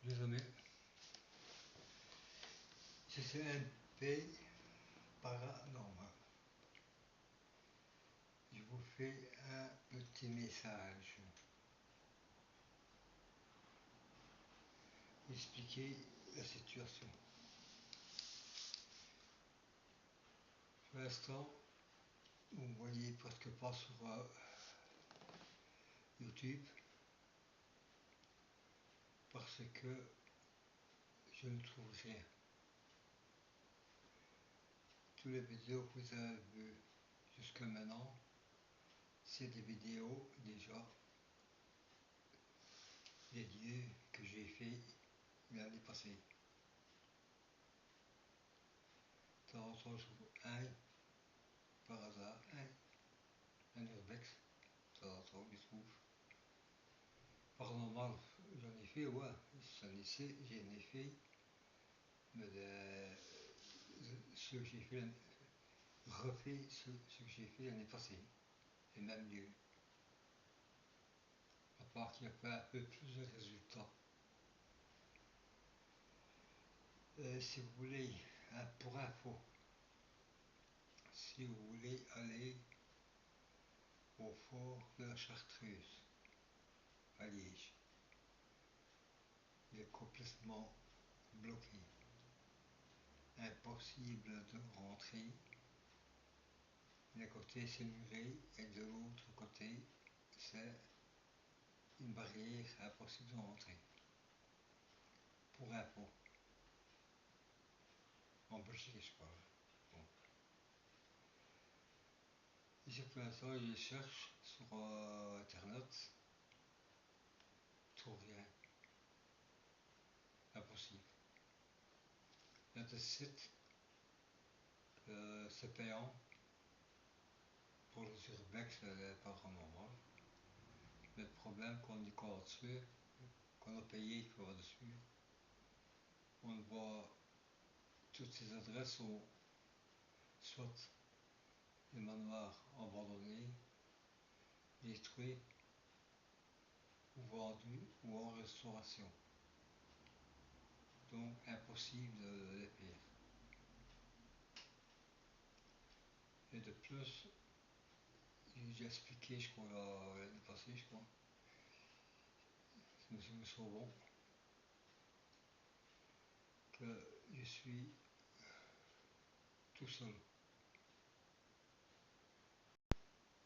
Les amis, c'est CNP paranormal. Je vous fais un petit message. Expliquer la situation. Pour l'instant, vous ne voyez presque pas sur YouTube parce que je ne trouve rien. Toutes les vidéos que vous avez vues jusqu'à maintenant, c'est des vidéos déjà dédiées que j'ai fait l'année passée. De temps en temps, je trouve un par hasard, un urbex, de temps en temps, je trouve. Paranormal, j'en ai fait, ouais, j'en ai fait, mais ce que j'ai fait, refait ce que j'ai fait l'année passée, et même mieux. À part qu'il n'y a pas un peu plus de résultats. Si vous voulez, pour info, si vous voulez aller au fort de la Chartreuse, à Liège, il est complètement bloqué. Impossible de rentrer. D'un côté c'est muré et de l'autre côté c'est une barrière impossible de rentrer. Pour info. En Belgique je parle. Bon. Ici pour l'instant je cherche sur internet. Je trouve rien. Impossible. Il y a des sites, c'est payant. Pour les urbex, c'est pas vraiment mal. Mais le problème qu'on dit qu'on va dessus, qu'on a payé, il faut va dessus. On voit toutes ces adresses sont soit des manoirs abandonnés, détruits, ou vendus, ou en restauration. Donc impossible de les payer. Et de plus, j'ai déjà expliqué, je crois, l'année passée, je crois, M. Sauvon, que je suis tout seul.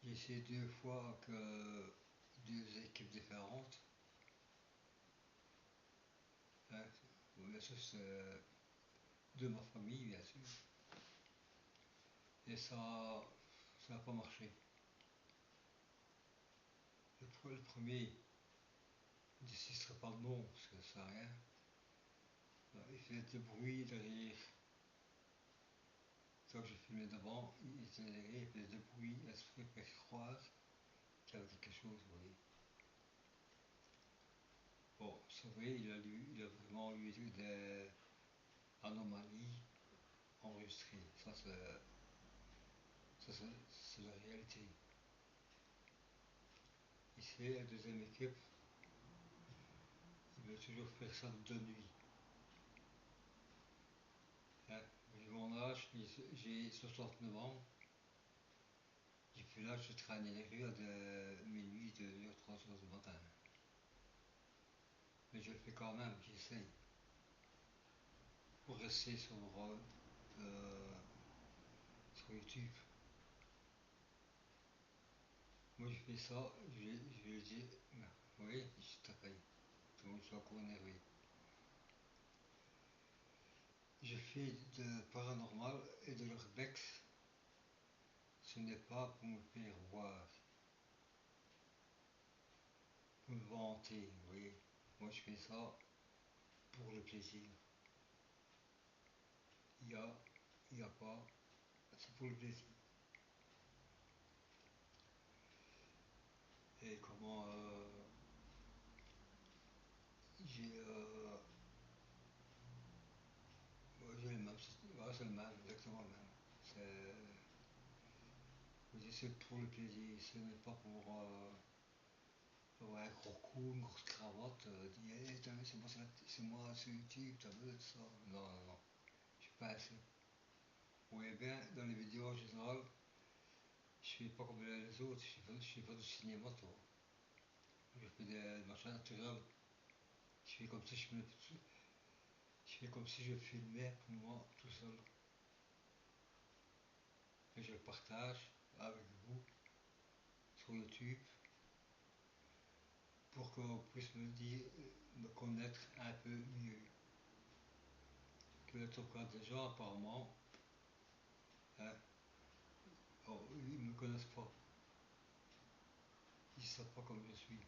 J'ai essayé 2 fois que 2 équipes différentes. Hein, bien sûr, c'est de ma famille, bien sûr. Et ça n'a pas marché. Le premier, il dit ce ne serait pas de nom, parce que ça ne sert à rien. Il faisait du bruit derrière. Quand j'ai filmé devant, il était derrière, il faisait du bruit, il se fait croire qu'il y avait quelque chose, vous voyez. Bon, c'est vrai, il a vraiment eu des anomalies enregistrées. Ça, c'est la réalité. Ici, la deuxième équipe, il veut toujours faire ça de nuit. Hein, vu mon âge, j'ai 69 ans. Depuis là, je traîne les rues de minuit, 2h, 3h du matin. Mais je le fais quand même, j'essaye. Pour rester sur YouTube. Moi, je fais ça, je lui dis, oui, je t'appelle. Tout le monde soit encore énervé. Je fais de paranormal et de l'urbex. Ce n'est pas pour me faire voir, pour me vanter, vous voyez. Moi, je fais ça pour le plaisir. Il y a pas, c'est pour le plaisir. Et comment j'ai ouais, j'ai le même, ouais, c'est le même, exactement le même. C'est pour le plaisir, ce n'est pas pour avoir un gros cou, une grosse cravate. dit t'as vu, c'est moi sur YouTube, t'as vu tout ça. Non, non, non, je suis pas assez. Vous voyez bien, dans les vidéos en général, je fais pas comme les autres, je fais pas du cinéma, toi. Je fais des machins naturels. Je fais comme si je fais comme si je filmais pour moi tout seul. Et je le partage avec vous sur YouTube pour qu'on puisse me connaître un peu mieux. Que le cas des gens apparemment, hein, oh, ils ne me connaissent pas. Ils ne savent pas comme je suis.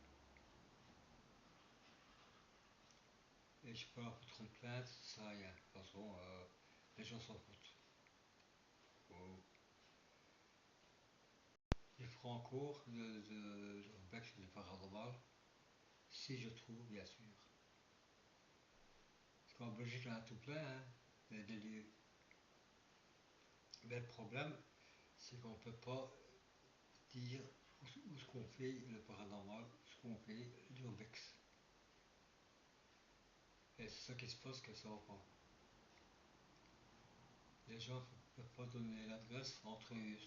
Et je peux leur foutre une plainte, ça sert à rien. De toute façon, les gens s'en foutent. Oh. Je ferai en cours de Urbex et de paranormal, si je trouve, bien sûr. Parce qu'en Belgique, il y en a tout plein, hein, des lieux. Mais le problème, c'est qu'on ne peut pas dire où ce qu'on fait le paranormal, où ce qu'on fait l'urbex. Et c'est ça qui se passe que ça va pas. Les gens ne peuvent pas donner l'adresse entre eux.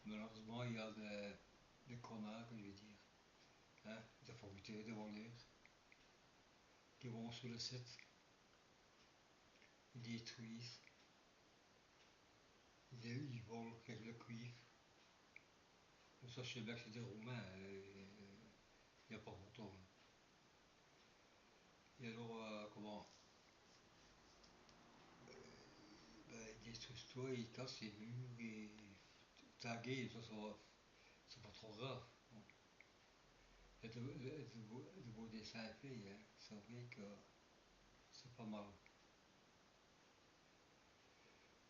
Malheureusement, il y a des connards, je vais dire, hein, des fournisseurs, des voleurs, qui vont sur le site, ils détruisent, ils volent avec le cuivre. Ça, je sais bien que c'est des Roumains, il n'y a pas longtemps. Et alors, comment ben, ils détruisent tout, ils cassent les murs, et taguer, ça va, c'est pas trop grave. Bon. Il y a de beaux dessins faits, hein. C'est vrai que c'est pas mal.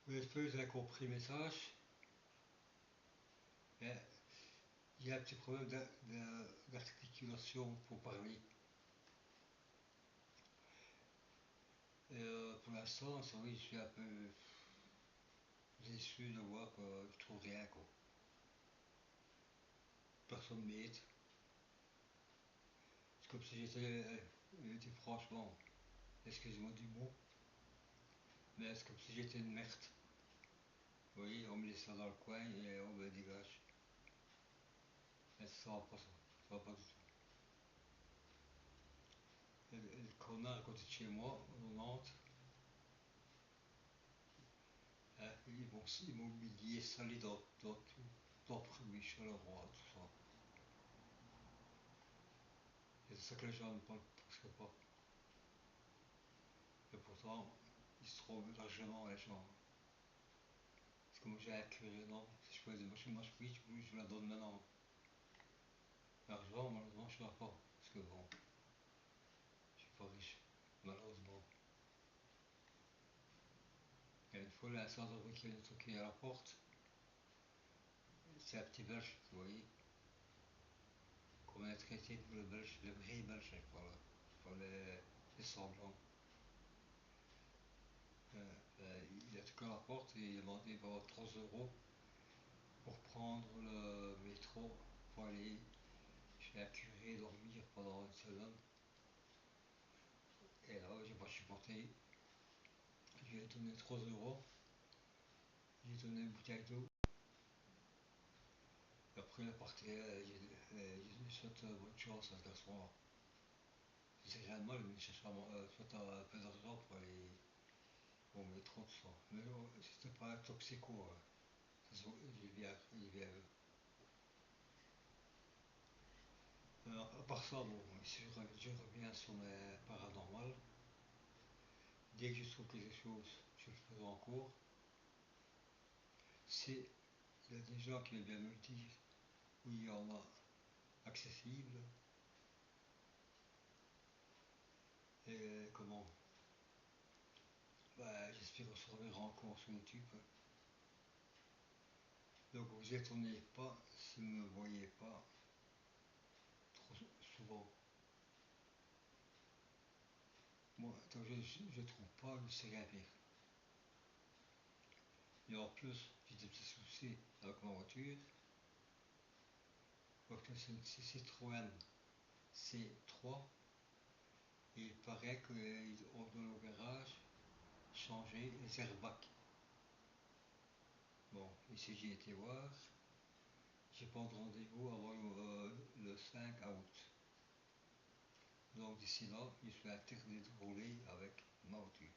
Oui, j'espère que vous avez compris le message. Mais il y a un petit problème d'articulation pour parler. Et pour l'instant, c'est vrai, je suis un peu déçu de voir que je trouve rien, quoi. Personne m'aide. C'est comme si j'étais franchement, excusez-moi du mot, mais c'est comme si j'étais une merde. Vous voyez, on me laisse là dans le coin et on me dégage. Mais ça va pas ça, ça va pas du tout. Le connard à côté de chez moi, au Nantes, hein, ils m'ont humilié, salé dans tout, dans Prumiche, à l'endroit, tout ça. Et c'est ça que les gens ne parlent presque pas. Et pourtant, ils se trouvent largement les gens. Parce que moi j'ai un curé, non, si je faisais ma oui, je la donne maintenant. L'argent, malheureusement, je ne l'ai pas. Parce que bon, je suis pas riche, malheureusement. Et une fois, là, sans envie qui vient de toquer à la porte, c'est un petit belge, vous voyez. Comment on est traité pour le belge, le vrai belge, je parle. Pas les semblants. Il a toqué à la porte et il a demandé 3 € pour prendre le métro pour aller chez un curé dormir pendant une semaine. Et là, j'ai pas supporté. Je lui ai donné 3 €. Je lui ai donné une bouteille d'eau. Et après, il est parti. J'ai souhaité bonne chance à ce garçon-là. C'est réellement, il venait chercher soit un peu d'argent pour aller au métro, tout ça. Mais c'était pas un toxico. Hein. Il est bien. À part ça, bon, si je reviens sur mes paranormales, dès que je trouve quelque chose, je le fais en cours. Si il y a des gens qui veulent bien me le dire, où il y en a accessible, et comment, bah, j'espère qu'on se reverra encore sur YouTube. Donc vous étonnez pas si vous ne me voyez pas trop souvent. Moi, tant que je ne trouve pas le servir. Et en plus, j'ai des petits soucis avec ma voiture. Donc c'est une Citroën C3 et il paraît qu'on doit au garage changer les airbags. Bon, ici j'ai été voir, j'ai pas de rendez-vous avant le 5 août. Donc d'ici là, je suis interdit de rouler avec ma voiture.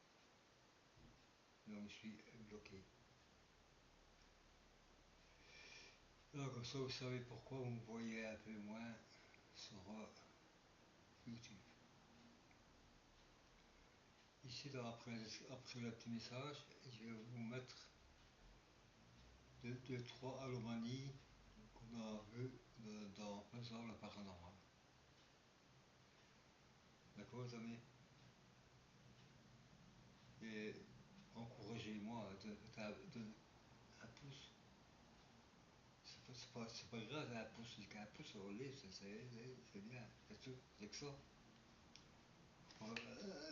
Donc je suis bloqué. Alors comme ça, vous savez pourquoi vous me voyez un peu moins sur YouTube. Ici, après le petit message, je vais vous mettre deux, trois anomalies qu'on a vues dans Faisant le paranormal. D'accord, les amis? Et encouragez-moi de un pouce. C'est pas grave, un pouce, qu'un pouce au lit, c'est bien, c'est tout, c'est que ça.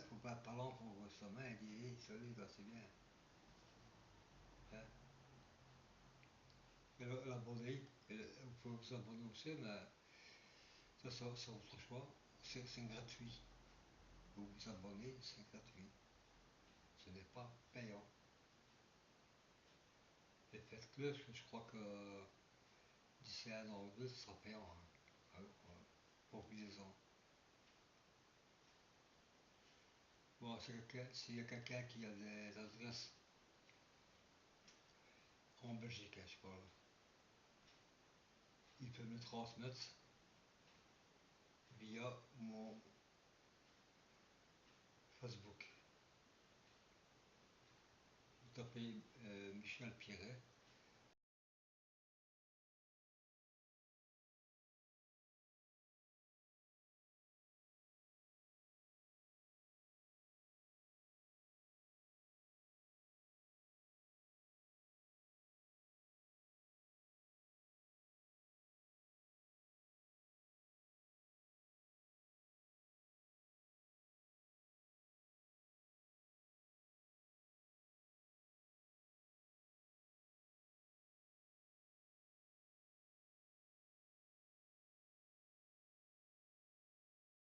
Faut pas parler pour sa main et dire, hey, salut, là, c'est bien. Hein? Et l'abonner, vous pouvez vous abonner aussi, mais ça c'est votre choix, c'est gratuit. Vous vous abonnez, c'est gratuit. Ce n'est pas payant. Et faites-le, parce que je crois que d'ici un an ou deux, ce sera payant. Hein. Profitez-en. Bon, s'il y a quelqu'un qui a des adresses en Belgique, hein, je parle, il peut me transmettre via mon Facebook. Vous tapez Michel Pierret